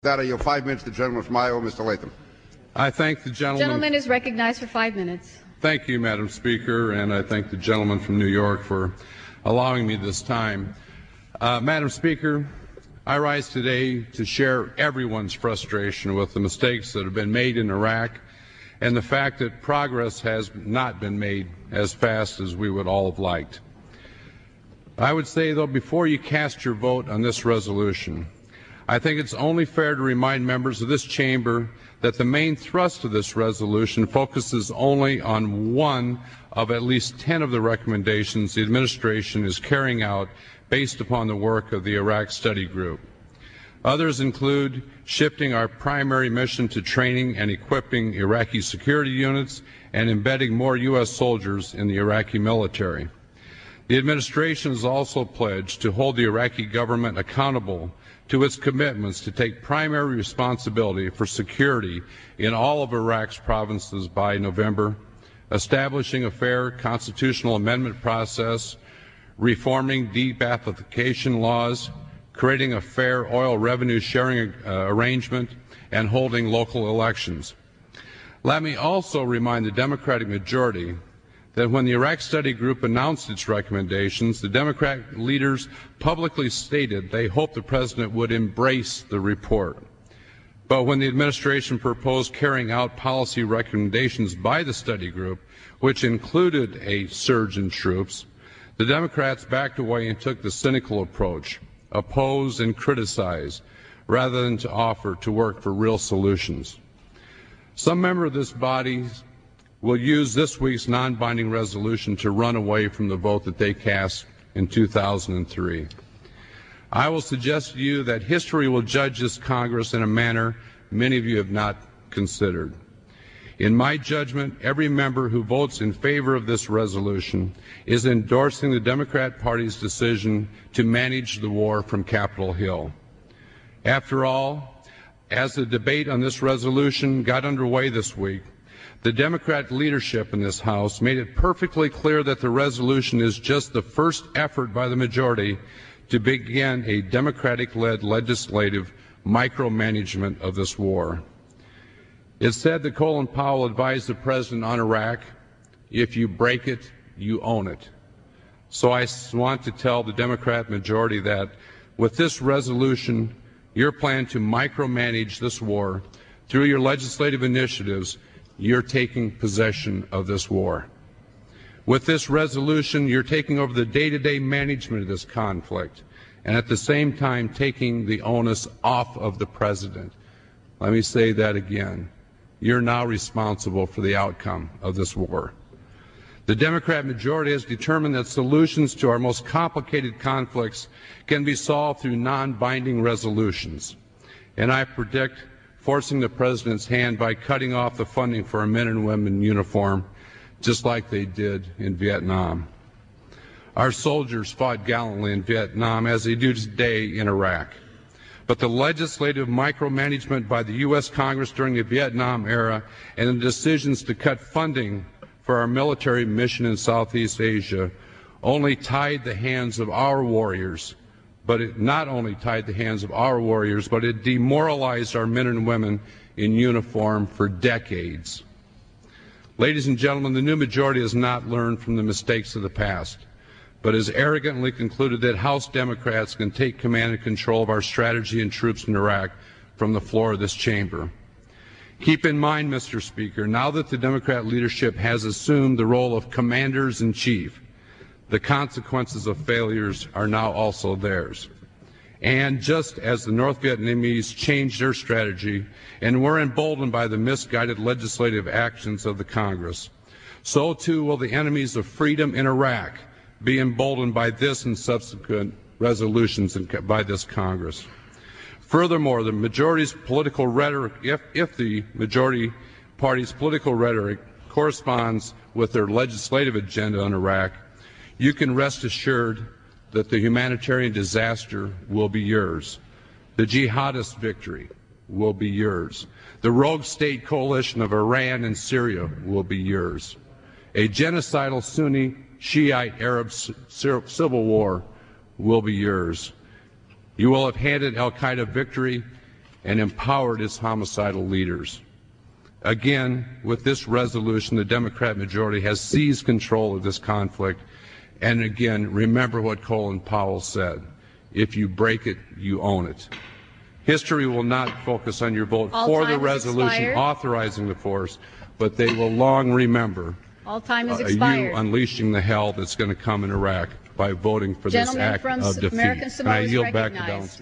That I yield 5 minutes to the gentleman from Iowa, Mr. Latham. I thank the gentleman. The gentleman is recognized for 5 minutes. Thank you, Madam Speaker, and I thank the gentleman from New York for allowing me this time. Madam Speaker, I rise today to share everyone's frustration with the mistakes that have been made in Iraq and the fact that progress has not been made as fast as we would all have liked. I would say, though, before you cast your vote on this resolution, I think it's only fair to remind members of this chamber that the main thrust of this resolution focuses only on one of at least 10 of the recommendations the administration is carrying out based upon the work of the Iraq Study Group. Others include shifting our primary mission to training and equipping Iraqi security units and embedding more U.S. soldiers in the Iraqi military. The administration has also pledged to hold the Iraqi government accountable to its commitments to take primary responsibility for security in all of Iraq's provinces by November, establishing a fair constitutional amendment process, reforming deep application laws, creating a fair oil revenue sharing arrangement, and holding local elections. Let me also remind the Democratic majority that when the Iraq Study Group announced its recommendations, the Democrat leaders publicly stated they hoped the President would embrace the report. But when the administration proposed carrying out policy recommendations by the study group, which included a surge in troops, the Democrats backed away and took the cynical approach, oppose and criticize, rather than to offer to work for real solutions. Some member of this body will use this week's non-binding resolution to run away from the vote that they cast in 2003. I will suggest to you that history will judge this Congress in a manner many of you have not considered. In my judgment, every member who votes in favor of this resolution is endorsing the Democrat Party's decision to manage the war from Capitol Hill. After all, as the debate on this resolution got underway this week, the Democrat leadership in this House made it perfectly clear that the resolution is just the first effort by the majority to begin a Democratic-led legislative micromanagement of this war. It's said that Colin Powell advised the President on Iraq, if you break it, you own it. So I want to tell the Democrat majority that with this resolution, your plan to micromanage this war through your legislative initiatives, you're taking possession of this war. With this resolution, you're taking over the day-to-day management of this conflict and at the same time taking the onus off of the President. Let me say that again. You're now responsible for the outcome of this war. The Democrat majority has determined that solutions to our most complicated conflicts can be solved through non-binding resolutions. And I predict forcing the President's hand by cutting off the funding for our men and women in uniform, just like they did in Vietnam. Our soldiers fought gallantly in Vietnam as they do today in Iraq. But the legislative micromanagement by the U.S. Congress during the Vietnam era and the decisions to cut funding for our military mission in Southeast Asia only tied the hands of our warriors. But it not only tied the hands of our warriors, but it demoralized our men and women in uniform for decades. Ladies and gentlemen, the new majority has not learned from the mistakes of the past, but has arrogantly concluded that House Democrats can take command and control of our strategy and troops in Iraq from the floor of this chamber. Keep in mind, Mr. Speaker, now that the Democrat leadership has assumed the role of commanders-in-chief, the consequences of failures are now also theirs. And just as the North Vietnamese changed their strategy and were emboldened by the misguided legislative actions of the Congress, so too will the enemies of freedom in Iraq be emboldened by this and subsequent resolutions by this Congress. Furthermore, the majority's political rhetoric, if the majority party's political rhetoric corresponds with their legislative agenda on Iraq, you can rest assured that the humanitarian disaster will be yours. The jihadist victory will be yours. The rogue state coalition of Iran and Syria will be yours. A genocidal Sunni Shiite Arab civil war will be yours. You will have handed al-Qaeda victory, and empowered its homicidal leaders. Again, with this resolution, the Democrat majority has seized control of this conflict. And again, remember what Colin Powell said: if you break it, you own it. History will not focus on your vote for the resolution authorizing the force, but they will long remember you unleashing the hell that's going to come in Iraq by voting for this act of defeat. And I yield back the balance.